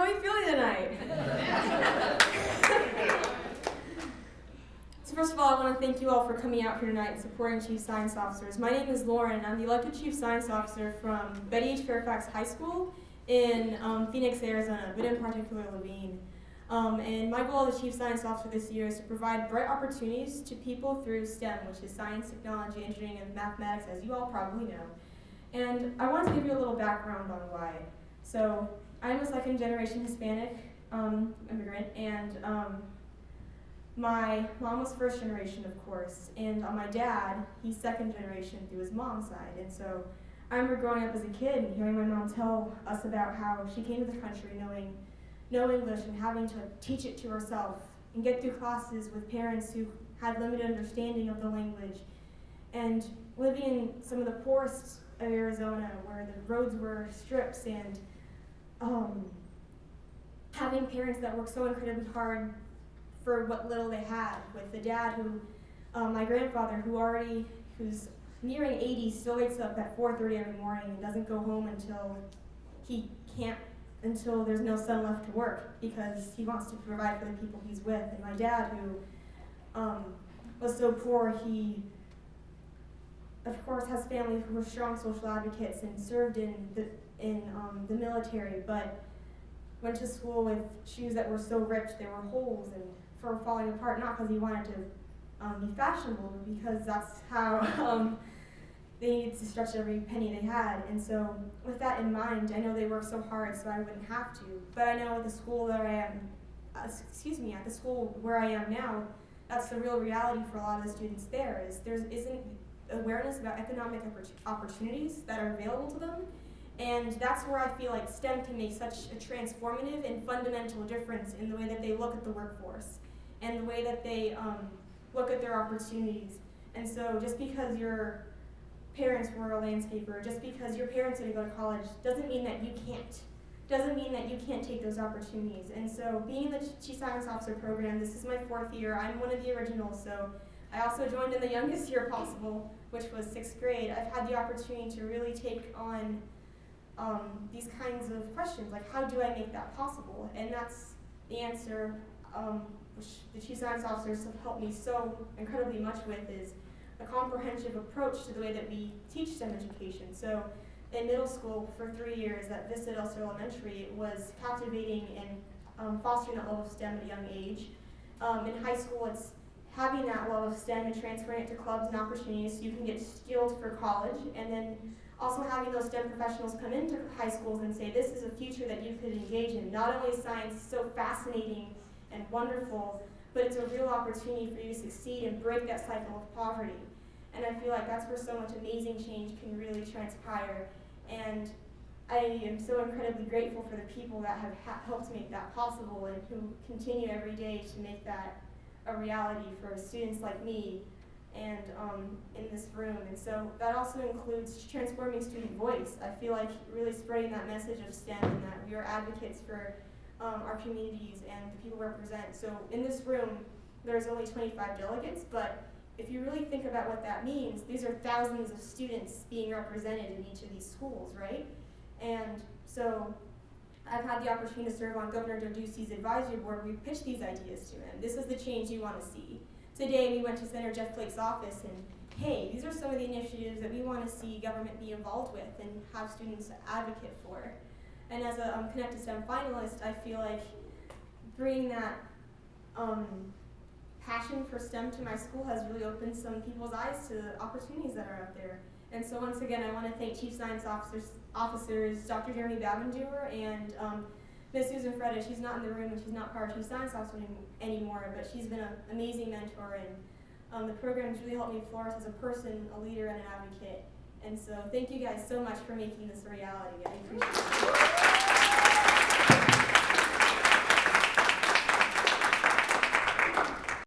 how are you feeling tonight? So first of all, I want to thank you all for coming out here tonight and supporting Chief Science Officers. My name is Lauren. I'm the elected Chief Science Officer from Betty H. Fairfax High School in Phoenix, Arizona, but in particular Levine. And my goal as Chief Science Officer this year is to provide bright opportunities to people through STEM, which is science, technology, engineering, and mathematics, as you all probably know. And I wanted to give you a little background on why. So I'm a second-generation Hispanic immigrant, and my mom was first generation, of course, and my dad, he's second generation through his mom's side. And so I remember growing up as a kid and hearing my mom tell us about how she came to the country knowing no English and having to teach it to herself and get through classes with parents who had limited understanding of the language, and living in some of the poorest of Arizona where the roads were strips, and having parents that worked so incredibly hard for what little they had, with the dad who, my grandfather, who's nearing 80, still wakes up at 4:30 every morning and doesn't go home until there's no sun left to work, because he wants to provide for the people he's with. And my dad, who was so poor, he of course has family who were strong social advocates and served in the military, but went to school with shoes that were so ripped there were holes and for falling apart, not because he wanted to be fashionable, but because that's how they needed to stretch every penny they had. And so with that in mind, I know they work so hard so I wouldn't have to, but I know at the school that I am, at the school where I am now, that's the real reality for a lot of the students there, is there isn't awareness about economic opportunities that are available to them. And that's where I feel like STEM can make such a transformative and fundamental difference in the way that they look at the workforce and the way that they look at their opportunities. And so just because your parents were a landscaper, just because your parents didn't go to college, doesn't mean that you can't take those opportunities. And so being in the Chief Science Officer program, this is my 4th year. I'm one of the originals, so I also joined in the youngest year possible, which was 6th grade. I've had the opportunity to really take on these kinds of questions, like how do I make that possible? And that's the answer which the Chief Science Officers have helped me so incredibly much with, is a comprehensive approach to the way that we teach STEM education. So in middle school for 3 years at Vista del Sur Elementary, it was captivating and fostering that love of STEM at a young age. In high school, it's having that love of STEM and transferring it to clubs and opportunities so you can get skilled for college, and then also having those STEM professionals come into high schools and say, this is a future that you could engage in. Not only is science so fascinating and wonderful, but it's a real opportunity for you to succeed and break that cycle of poverty. And I feel like that's where so much amazing change can really transpire. And I am so incredibly grateful for the people that have helped make that possible and who continue every day to make that a reality for students like me and in this room. And so that also includes transforming student voice. I feel like really spreading that message of STEM and that we are advocates for our communities and the people we represent. So in this room, there's only 25 delegates, but if you really think about what that means, these are thousands of students being represented in each of these schools, right? And so I've had the opportunity to serve on Governor Ducey's advisory board. We pitched these ideas to him. This is the change you want to see. Today we went to Senator Jeff Flake's office and, hey, these are some of the initiatives that we want to see government be involved with and have students advocate for. And as a Connected STEM finalist, I feel like bringing that passion for STEM to my school has really opened some people's eyes to the opportunities that are out there. And so once again, I want to thank Chief Science Officers Dr. Jeremy Babenduer and Ms. Susan Freda. She's not in the room and she's not part of Chief Science Officer anymore, but she's been an amazing mentor, and the program has really helped me flourish as a person, a leader, and an advocate. And so thank you guys so much for making this a reality. I appreciate it.